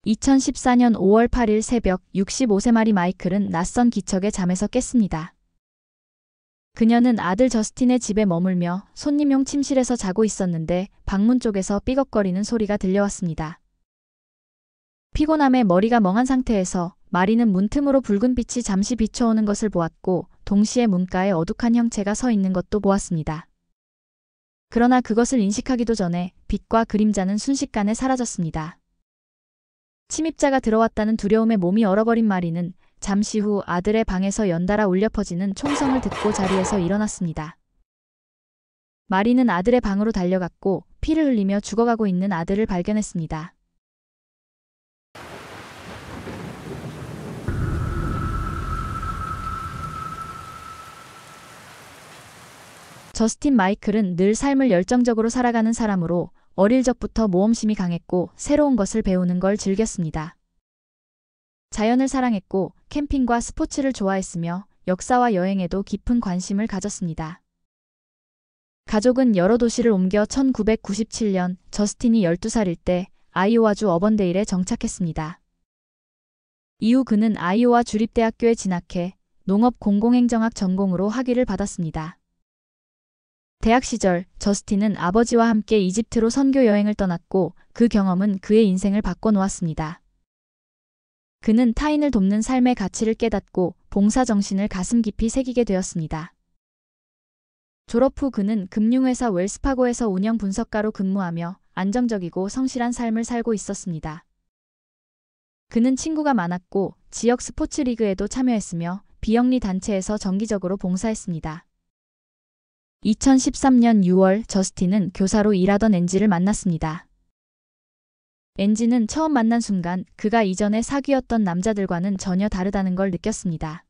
2014년 5월 8일 새벽 65세 마리 마이클은 낯선 기척에 잠에서 깼습니다. 그녀는 아들 저스틴의 집에 머물며 손님용 침실에서 자고 있었는데 방문 쪽에서 삐걱거리는 소리가 들려왔습니다. 피곤함에 머리가 멍한 상태에서 마리는 문틈으로 붉은 빛이 잠시 비춰오는 것을 보았고 동시에 문가에 어둑한 형체가 서 있는 것도 보았습니다. 그러나 그것을 인식하기도 전에 빛과 그림자는 순식간에 사라졌습니다. 침입자가 들어왔다는 두려움에 몸이 얼어버린 마리는 잠시 후 아들의 방에서 연달아 울려 퍼지는 총성을 듣고 자리에서 일어났습니다. 마리는 아들의 방으로 달려갔고 피를 흘리며 죽어가고 있는 아들을 발견했습니다. 저스틴 마이클은 늘 삶을 열정적으로 살아가는 사람으로 어릴 적부터 모험심이 강했고 새로운 것을 배우는 걸 즐겼습니다. 자연을 사랑했고 캠핑과 스포츠를 좋아했으며 역사와 여행에도 깊은 관심을 가졌습니다. 가족은 여러 도시를 옮겨 1997년 저스틴이 12살일 때 아이오와주 어번데일에 정착했습니다. 이후 그는 아이오와 주립대학교에 진학해 농업 공공행정학 전공으로 학위를 받았습니다. 대학 시절 저스틴은 아버지와 함께 이집트로 선교 여행을 떠났고 그 경험은 그의 인생을 바꿔놓았습니다. 그는 타인을 돕는 삶의 가치를 깨닫고 봉사정신을 가슴 깊이 새기게 되었습니다. 졸업 후 그는 금융회사 웰스파고에서 운영 분석가로 근무하며 안정적이고 성실한 삶을 살고 있었습니다. 그는 친구가 많았고 지역 스포츠 리그에도 참여했으며 비영리 단체에서 정기적으로 봉사했습니다. 2013년 6월 저스틴은 교사로 일하던 앤지를 만났습니다. 앤지는 처음 만난 순간 그가 이전에 사귀었던 남자들과는 전혀 다르다는 걸 느꼈습니다.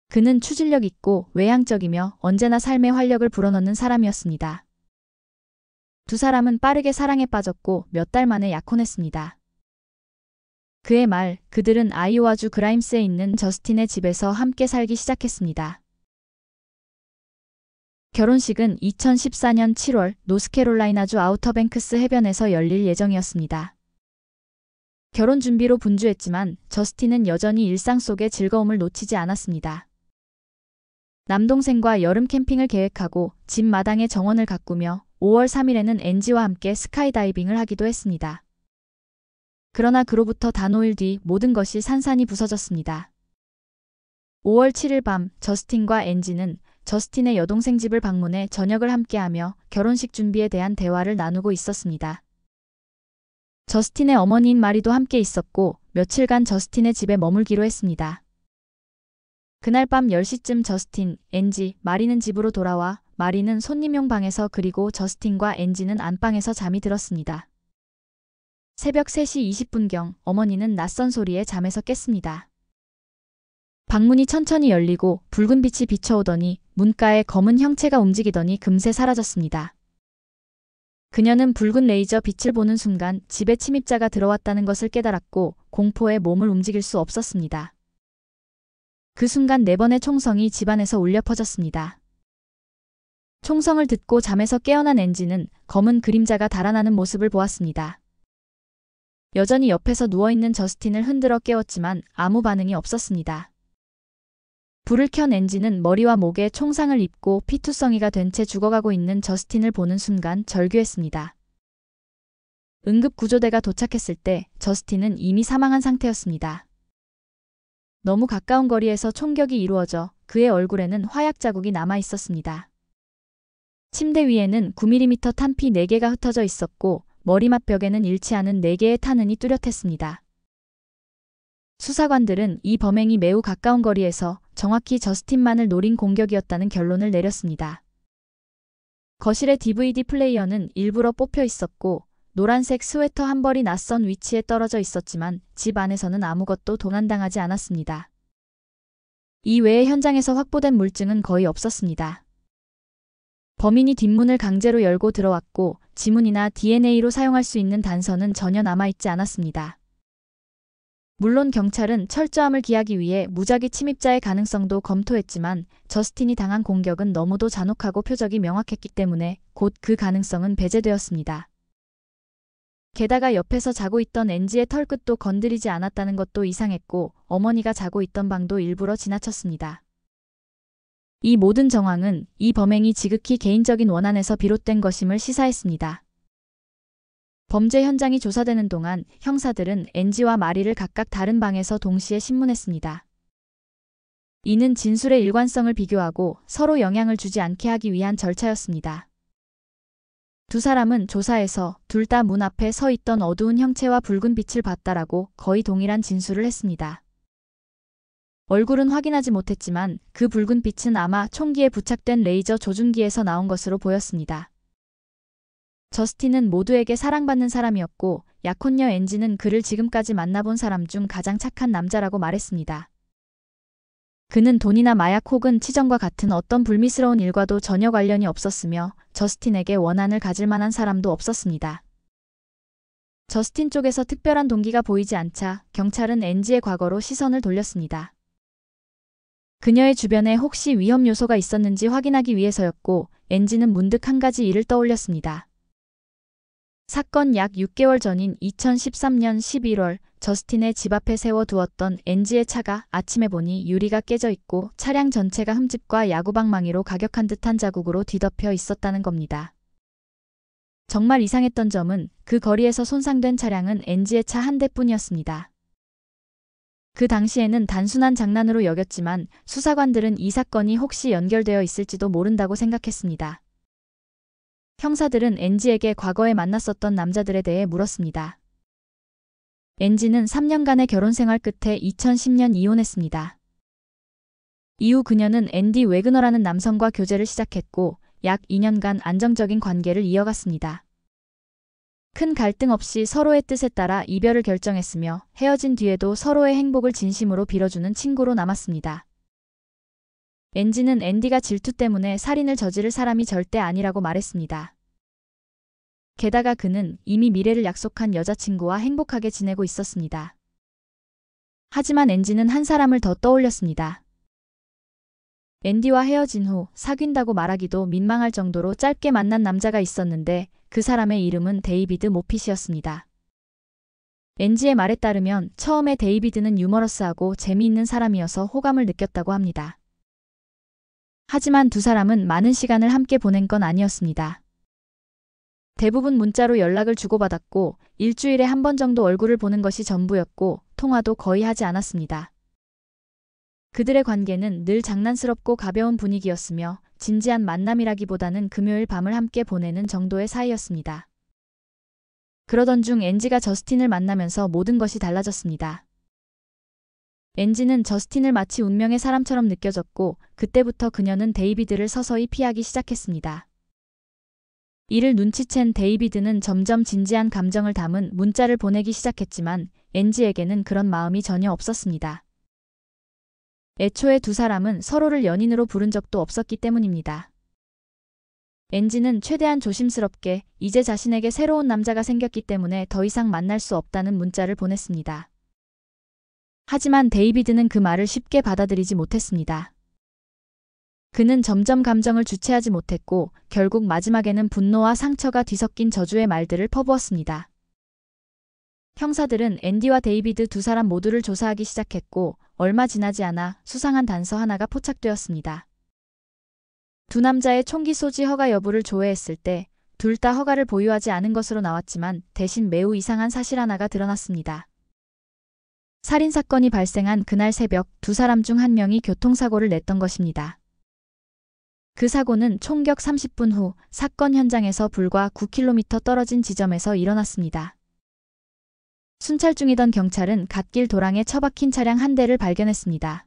그는 추진력 있고 외향적이며 언제나 삶의 활력을 불어넣는 사람이었습니다. 두 사람은 빠르게 사랑에 빠졌고 몇 달 만에 약혼했습니다. 그의 말, 그들은 아이오와주 그라임스에 있는 저스틴의 집에서 함께 살기 시작했습니다. 결혼식은 2014년 7월 노스캐롤라이나주 아우터뱅크스 해변에서 열릴 예정이었습니다. 결혼 준비로 분주했지만 저스틴은 여전히 일상 속의 즐거움을 놓치지 않았습니다. 남동생과 여름 캠핑을 계획하고 집 마당에 정원을 가꾸며 5월 3일에는 앤지와 함께 스카이다이빙을 하기도 했습니다. 그러나 그로부터 단 5일 뒤 모든 것이 산산이 부서졌습니다. 5월 7일 밤 저스틴과 앤지는 저스틴의 여동생 집을 방문해 저녁을 함께하며 결혼식 준비에 대한 대화를 나누고 있었습니다. 저스틴의 어머니인 마리도 함께 있었고 며칠간 저스틴의 집에 머물기로 했습니다. 그날 밤 10시쯤 저스틴, 앤지, 마리는 집으로 돌아와 마리는 손님용 방에서 그리고 저스틴과 앤지는 안방에서 잠이 들었습니다. 새벽 3시 20분경 어머니는 낯선 소리에 잠에서 깼습니다. 방문이 천천히 열리고 붉은 빛이 비춰오더니 문가에 검은 형체가 움직이더니 금세 사라졌습니다. 그녀는 붉은 레이저 빛을 보는 순간 집에 침입자가 들어왔다는 것을 깨달았고 공포에 몸을 움직일 수 없었습니다. 그 순간 4번의 총성이 집안에서 울려 퍼졌습니다. 총성을 듣고 잠에서 깨어난 앤지는 검은 그림자가 달아나는 모습을 보았습니다. 여전히 옆에서 누워있는 저스틴을 흔들어 깨웠지만 아무 반응이 없었습니다. 불을 켠 앤지는 머리와 목에 총상을 입고 피투성이가 된 채 죽어가고 있는 저스틴을 보는 순간 절규했습니다. 응급구조대가 도착했을 때 저스틴은 이미 사망한 상태였습니다. 너무 가까운 거리에서 총격이 이루어져 그의 얼굴에는 화약 자국이 남아 있었습니다. 침대 위에는 9mm 탄피 4개가 흩어져 있었고 머리맡벽에는 잃지 않은 4개의 탄흔이 뚜렷했습니다. 수사관들은 이 범행이 매우 가까운 거리에서 정확히 저스틴만을 노린 공격이었다는 결론을 내렸습니다. 거실의 DVD 플레이어는 일부러 뽑혀 있었고 노란색 스웨터 한 벌이 낯선 위치에 떨어져 있었지만 집 안에서는 아무것도 도난당하지 않았습니다. 이 외에 현장에서 확보된 물증은 거의 없었습니다. 범인이 뒷문을 강제로 열고 들어왔고 지문이나 DNA로 사용할 수 있는 단서는 전혀 남아있지 않았습니다. 물론 경찰은 철저함을 기하기 위해 무작위 침입자의 가능성도 검토했지만 저스틴이 당한 공격은 너무도 잔혹하고 표적이 명확했기 때문에 곧 그 가능성은 배제되었습니다. 게다가 옆에서 자고 있던 엔지의 털끝도 건드리지 않았다는 것도 이상했고 어머니가 자고 있던 방도 일부러 지나쳤습니다. 이 모든 정황은 이 범행이 지극히 개인적인 원한에서 비롯된 것임을 시사했습니다. 범죄 현장이 조사되는 동안 형사들은 엔지와 마리를 각각 다른 방에서 동시에 신문했습니다. 이는 진술의 일관성을 비교하고 서로 영향을 주지 않게 하기 위한 절차였습니다. 두 사람은 조사에서 둘 다 문 앞에 서 있던 어두운 형체와 붉은 빛을 봤다라고 거의 동일한 진술을 했습니다. 얼굴은 확인하지 못했지만 그 붉은 빛은 아마 총기에 부착된 레이저 조준기에서 나온 것으로 보였습니다. 저스틴은 모두에게 사랑받는 사람이었고 약혼녀 엔지는 그를 지금까지 만나본 사람 중 가장 착한 남자라고 말했습니다. 그는 돈이나 마약 혹은 치정과 같은 어떤 불미스러운 일과도 전혀 관련이 없었으며 저스틴에게 원한을 가질 만한 사람도 없었습니다. 저스틴 쪽에서 특별한 동기가 보이지 않자 경찰은 엔지의 과거로 시선을 돌렸습니다. 그녀의 주변에 혹시 위험 요소가 있었는지 확인하기 위해서였고 엔지는 문득 한 가지 일을 떠올렸습니다. 사건 약 6개월 전인 2013년 11월 저스틴의 집 앞에 세워두었던 엔지의 차가 아침에 보니 유리가 깨져 있고 차량 전체가 흠집과 야구방망이로 가격한 듯한 자국으로 뒤덮여 있었다는 겁니다. 정말 이상했던 점은 그 거리에서 손상된 차량은 엔지의 차 한 대뿐이었습니다. 그 당시에는 단순한 장난으로 여겼지만 수사관들은 이 사건이 혹시 연결되어 있을지도 모른다고 생각했습니다. 형사들은 엔지에게 과거에 만났었던 남자들에 대해 물었습니다. 엔지는 3년간의 결혼 생활 끝에 2010년 이혼했습니다. 이후 그녀는 앤디 웨그너라는 남성과 교제를 시작했고 약 2년간 안정적인 관계를 이어갔습니다. 큰 갈등 없이 서로의 뜻에 따라 이별을 결정했으며 헤어진 뒤에도 서로의 행복을 진심으로 빌어주는 친구로 남았습니다. 엔지는 앤디가 질투 때문에 살인을 저지를 사람이 절대 아니라고 말했습니다. 게다가 그는 이미 미래를 약속한 여자친구와 행복하게 지내고 있었습니다. 하지만 엔지는 한 사람을 더 떠올렸습니다. 앤디와 헤어진 후 사귄다고 말하기도 민망할 정도로 짧게 만난 남자가 있었는데 그 사람의 이름은 데이비드 모핏이었습니다. 엔지의 말에 따르면 처음에 데이비드는 유머러스하고 재미있는 사람이어서 호감을 느꼈다고 합니다. 하지만 두 사람은 많은 시간을 함께 보낸 건 아니었습니다. 대부분 문자로 연락을 주고받았고 일주일에 한 번 정도 얼굴을 보는 것이 전부였고 통화도 거의 하지 않았습니다. 그들의 관계는 늘 장난스럽고 가벼운 분위기였으며 진지한 만남이라기보다는 금요일 밤을 함께 보내는 정도의 사이였습니다. 그러던 중 엔지가 저스틴을 만나면서 모든 것이 달라졌습니다. 엔지는 저스틴을 마치 운명의 사람처럼 느껴졌고 그때부터 그녀는 데이비드를 서서히 피하기 시작했습니다. 이를 눈치챈 데이비드는 점점 진지한 감정을 담은 문자를 보내기 시작했지만 엔지에게는 그런 마음이 전혀 없었습니다. 애초에 두 사람은 서로를 연인으로 부른 적도 없었기 때문입니다. 엔지는 최대한 조심스럽게 이제 자신에게 새로운 남자가 생겼기 때문에 더 이상 만날 수 없다는 문자를 보냈습니다. 하지만 데이비드는 그 말을 쉽게 받아들이지 못했습니다. 그는 점점 감정을 주체하지 못했고 결국 마지막에는 분노와 상처가 뒤섞인 저주의 말들을 퍼부었습니다. 형사들은 앤디와 데이비드 두 사람 모두를 조사하기 시작했고 얼마 지나지 않아 수상한 단서 하나가 포착되었습니다. 두 남자의 총기 소지 허가 여부를 조회했을 때 둘 다 허가를 보유하지 않은 것으로 나왔지만 대신 매우 이상한 사실 하나가 드러났습니다. 살인사건이 발생한 그날 새벽 두 사람 중 한 명이 교통사고를 냈던 것입니다. 그 사고는 총격 30분 후 사건 현장에서 불과 9km 떨어진 지점에서 일어났습니다. 순찰 중이던 경찰은 갓길 도랑에 처박힌 차량 한 대를 발견했습니다.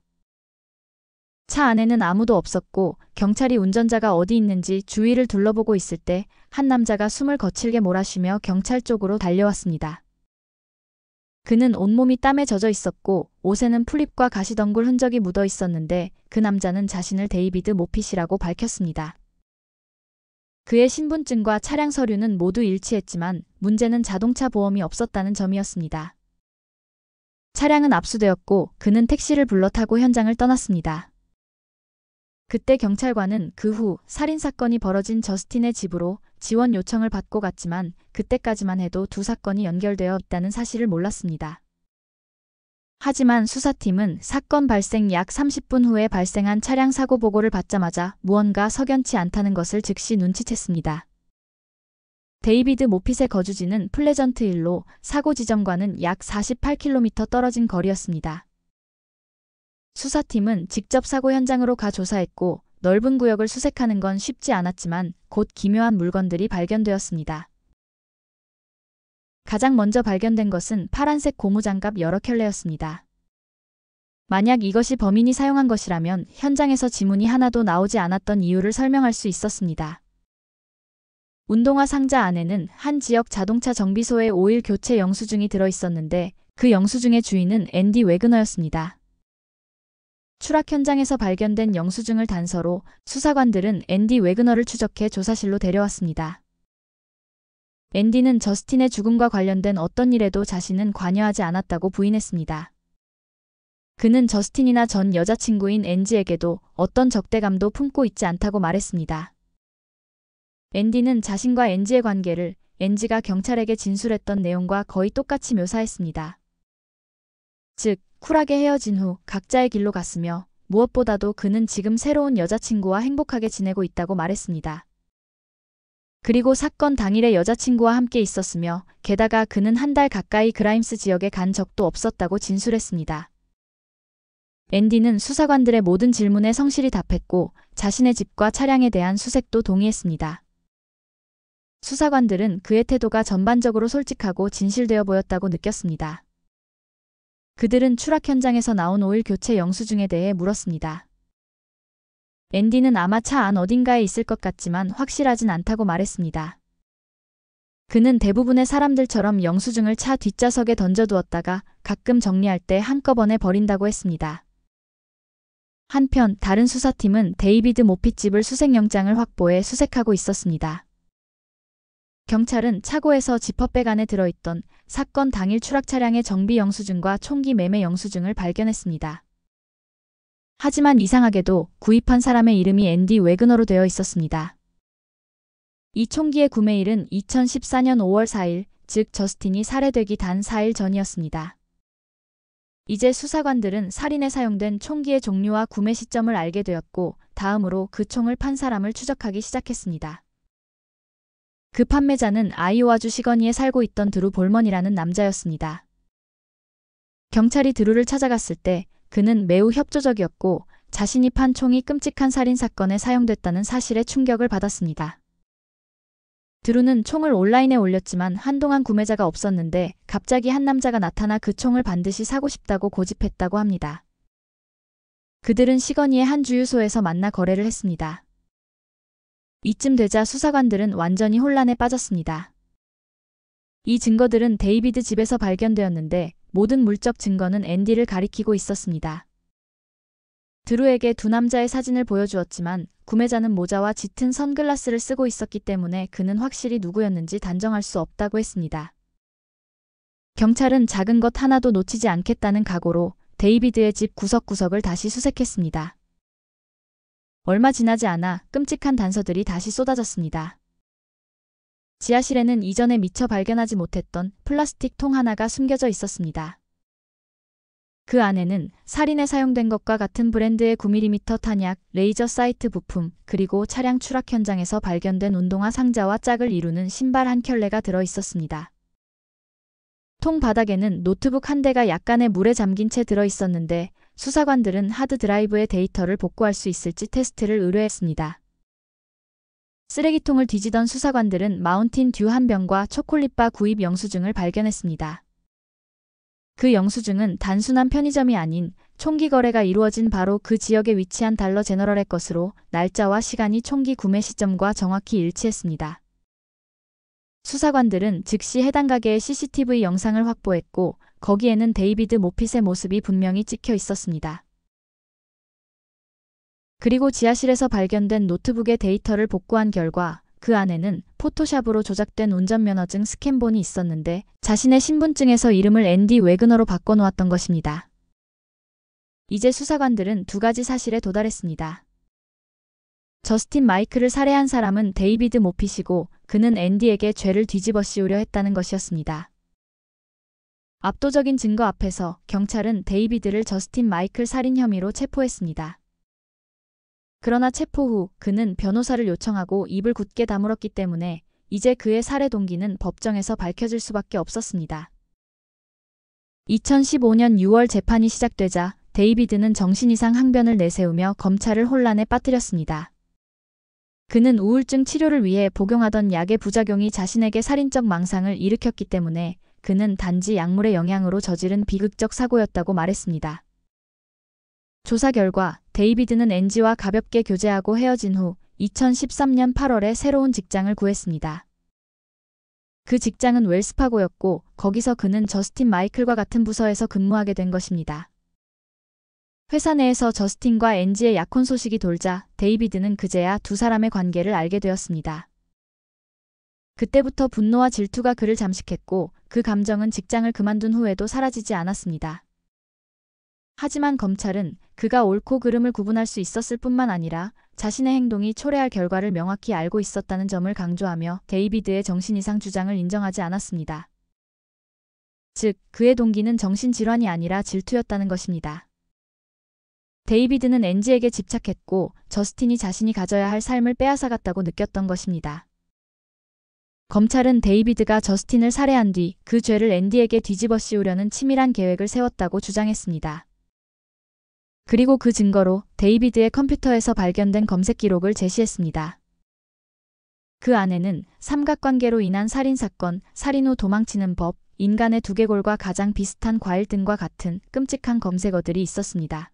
차 안에는 아무도 없었고 경찰이 운전자가 어디 있는지 주위를 둘러보고 있을 때 한 남자가 숨을 거칠게 몰아쉬며 경찰 쪽으로 달려왔습니다. 그는 온몸이 땀에 젖어 있었고 옷에는 풀잎과 가시덩굴 흔적이 묻어 있었는데 그 남자는 자신을 데이비드 모핏이라고 밝혔습니다. 그의 신분증과 차량 서류는 모두 일치했지만 문제는 자동차 보험이 없었다는 점이었습니다. 차량은 압수되었고 그는 택시를 불러 타고 현장을 떠났습니다. 그때 경찰관은 그 후 살인사건이 벌어진 저스틴의 집으로 지원 요청을 받고 갔지만 그때까지만 해도 두 사건이 연결되어 있다는 사실을 몰랐습니다. 하지만 수사팀은 사건 발생 약 30분 후에 발생한 차량 사고 보고를 받자마자 무언가 석연치 않다는 것을 즉시 눈치챘습니다. 데이비드 모핏의 거주지는 플레전트힐로 사고 지점과는 약 48km 떨어진 거리였습니다. 수사팀은 직접 사고 현장으로 가 조사했고 넓은 구역을 수색하는 건 쉽지 않았지만 곧 기묘한 물건들이 발견되었습니다. 가장 먼저 발견된 것은 파란색 고무장갑 여러 켤레였습니다. 만약 이것이 범인이 사용한 것이라면 현장에서 지문이 하나도 나오지 않았던 이유를 설명할 수 있었습니다. 운동화 상자 안에는 한 지역 자동차 정비소의 오일 교체 영수증이 들어있었는데 그 영수증의 주인은 앤디 웨그너였습니다. 추락 현장에서 발견된 영수증을 단서로 수사관들은 앤디 웨그너를 추적해 조사실로 데려왔습니다. 앤디는 저스틴의 죽음과 관련된 어떤 일에도 자신은 관여하지 않았다고 부인했습니다. 그는 저스틴이나 전 여자친구인 앤지에게도 어떤 적대감도 품고 있지 않다고 말했습니다. 앤디는 자신과 앤지의 관계를 앤지가 경찰에게 진술했던 내용과 거의 똑같이 묘사했습니다. 즉, 쿨하게 헤어진 후 각자의 길로 갔으며 무엇보다도 그는 지금 새로운 여자친구와 행복하게 지내고 있다고 말했습니다. 그리고 사건 당일에 여자친구와 함께 있었으며 게다가 그는 한 달 가까이 그라임스 지역에 간 적도 없었다고 진술했습니다. 앤디는 수사관들의 모든 질문에 성실히 답했고 자신의 집과 차량에 대한 수색도 동의했습니다. 수사관들은 그의 태도가 전반적으로 솔직하고 진실되어 보였다고 느꼈습니다. 그들은 추락 현장에서 나온 오일 교체 영수증에 대해 물었습니다. 앤디는 아마 차 안 어딘가에 있을 것 같지만 확실하진 않다고 말했습니다. 그는 대부분의 사람들처럼 영수증을 차 뒷좌석에 던져두었다가 가끔 정리할 때 한꺼번에 버린다고 했습니다. 한편 다른 수사팀은 데이비드 모핏 집을 수색영장을 확보해 수색하고 있었습니다. 경찰은 차고에서 지퍼백 안에 들어있던 사건 당일 추락 차량의 정비 영수증과 총기 매매 영수증을 발견했습니다. 하지만 이상하게도 구입한 사람의 이름이 앤디 웨그너로 되어 있었습니다. 이 총기의 구매일은 2014년 5월 4일, 즉 저스틴이 살해되기 단 4일 전이었습니다. 이제 수사관들은 살인에 사용된 총기의 종류와 구매 시점을 알게 되었고 다음으로 그 총을 판 사람을 추적하기 시작했습니다. 그 판매자는 아이오와주 시거니에 살고 있던 드루 볼먼이라는 남자였습니다. 경찰이 드루를 찾아갔을 때 그는 매우 협조적이었고 자신이 판 총이 끔찍한 살인사건에 사용됐다는 사실에 충격을 받았습니다. 드루는 총을 온라인에 올렸지만 한동안 구매자가 없었는데 갑자기 한 남자가 나타나 그 총을 반드시 사고 싶다고 고집했다고 합니다. 그들은 시거니의 한 주유소에서 만나 거래를 했습니다. 이쯤 되자 수사관들은 완전히 혼란에 빠졌습니다. 이 증거들은 데이비드 집에서 발견되었는데 모든 물적 증거는 앤디를 가리키고 있었습니다. 드루에게 두 남자의 사진을 보여주었지만 구매자는 모자와 짙은 선글라스를 쓰고 있었기 때문에 그는 확실히 누구였는지 단정할 수 없다고 했습니다. 경찰은 작은 것 하나도 놓치지 않겠다는 각오로 데이비드의 집 구석구석을 다시 수색했습니다. 얼마 지나지 않아 끔찍한 단서들이 다시 쏟아졌습니다. 지하실에는 이전에 미처 발견하지 못했던 플라스틱 통 하나가 숨겨져 있었습니다. 그 안에는 살인에 사용된 것과 같은 브랜드의 9mm 탄약, 레이저 사이트 부품, 그리고 차량 추락 현장에서 발견된 운동화 상자와 짝을 이루는 신발 한 켤레가 들어 있었습니다. 통 바닥에는 노트북 한 대가 약간의 물에 잠긴 채 들어 있었는데 수사관들은 하드 드라이브의 데이터를 복구할 수 있을지 테스트를 의뢰했습니다. 쓰레기통을 뒤지던 수사관들은 마운틴 듀 한 병과 초콜릿바 구입 영수증을 발견했습니다. 그 영수증은 단순한 편의점이 아닌 총기 거래가 이루어진 바로 그 지역에 위치한 달러 제너럴의 것으로 날짜와 시간이 총기 구매 시점과 정확히 일치했습니다. 수사관들은 즉시 해당 가게의 CCTV 영상을 확보했고 거기에는 데이비드 모핏의 모습이 분명히 찍혀 있었습니다. 그리고 지하실에서 발견된 노트북의 데이터를 복구한 결과 그 안에는 포토샵으로 조작된 운전면허증 스캔본이 있었는데 자신의 신분증에서 이름을 앤디 웨그너로 바꿔놓았던 것입니다. 이제 수사관들은 두 가지 사실에 도달했습니다. 저스틴 마이클을 살해한 사람은 데이비드 모핏이고 그는 앤디에게 죄를 뒤집어 씌우려 했다는 것이었습니다. 압도적인 증거 앞에서 경찰은 데이비드를 저스틴 마이클 살인 혐의로 체포했습니다. 그러나 체포 후 그는 변호사를 요청하고 입을 굳게 다물었기 때문에 이제 그의 살해 동기는 법정에서 밝혀질 수밖에 없었습니다. 2015년 6월 재판이 시작되자 데이비드는 정신이상 항변을 내세우며 검찰을 혼란에 빠뜨렸습니다. 그는 우울증 치료를 위해 복용하던 약의 부작용이 자신에게 살인적 망상을 일으켰기 때문에 그는 단지 약물의 영향으로 저지른 비극적 사고였다고 말했습니다. 조사 결과 데이비드는 앤지와 가볍게 교제하고 헤어진 후 2013년 8월에 새로운 직장을 구했습니다. 그 직장은 웰스파고였고 거기서 그는 저스틴 마이클과 같은 부서에서 근무하게 된 것입니다. 회사 내에서 저스틴과 앤지의 약혼 소식이 돌자 데이비드는 그제야 두 사람의 관계를 알게 되었습니다. 그때부터 분노와 질투가 그를 잠식했고 그 감정은 직장을 그만둔 후에도 사라지지 않았습니다. 하지만 검찰은 그가 옳고 그름을 구분할 수 있었을 뿐만 아니라 자신의 행동이 초래할 결과를 명확히 알고 있었다는 점을 강조하며 데이비드의 정신이상 주장을 인정하지 않았습니다. 즉, 그의 동기는 정신질환이 아니라 질투였다는 것입니다. 데이비드는 앤지에게 집착했고 저스틴이 자신이 가져야 할 삶을 빼앗아갔다고 느꼈던 것입니다. 검찰은 데이비드가 저스틴을 살해한 뒤 그 죄를 앤디에게 뒤집어 씌우려는 치밀한 계획을 세웠다고 주장했습니다. 그리고 그 증거로 데이비드의 컴퓨터에서 발견된 검색 기록을 제시했습니다. 그 안에는 삼각관계로 인한 살인사건, 살인 후 도망치는 법, 인간의 두개골과 가장 비슷한 과일 등과 같은 끔찍한 검색어들이 있었습니다.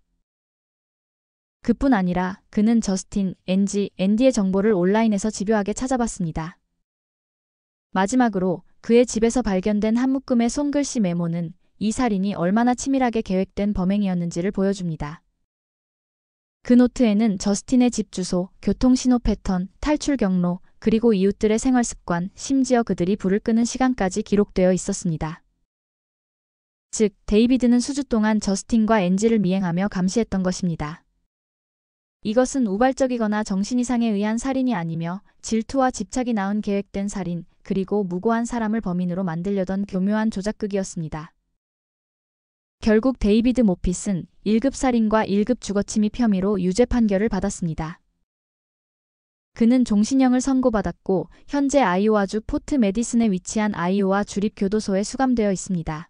그뿐 아니라 그는 저스틴, 앤디의 정보를 온라인에서 집요하게 찾아봤습니다. 마지막으로 그의 집에서 발견된 한 묶음의 손글씨 메모는 이 살인이 얼마나 치밀하게 계획된 범행이었는지를 보여줍니다. 그 노트에는 저스틴의 집 주소, 교통신호 패턴, 탈출 경로, 그리고 이웃들의 생활 습관, 심지어 그들이 불을 끄는 시간까지 기록되어 있었습니다. 즉, 데이비드는 수주 동안 저스틴과 앤지를 미행하며 감시했던 것입니다. 이것은 우발적이거나 정신이상에 의한 살인이 아니며 질투와 집착이 낳은 계획된 살인, 그리고 무고한 사람을 범인으로 만들려던 교묘한 조작극이었습니다. 결국 데이비드 모핏은 1급 살인과 1급 주거침입 혐의로 유죄 판결을 받았습니다. 그는 종신형을 선고받았고 현재 아이오와주 포트 메디슨에 위치한 아이오와 주립교도소에 수감되어 있습니다.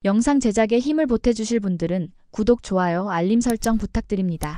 영상 제작에 힘을 보태주실 분들은 구독, 좋아요, 알림 설정 부탁드립니다.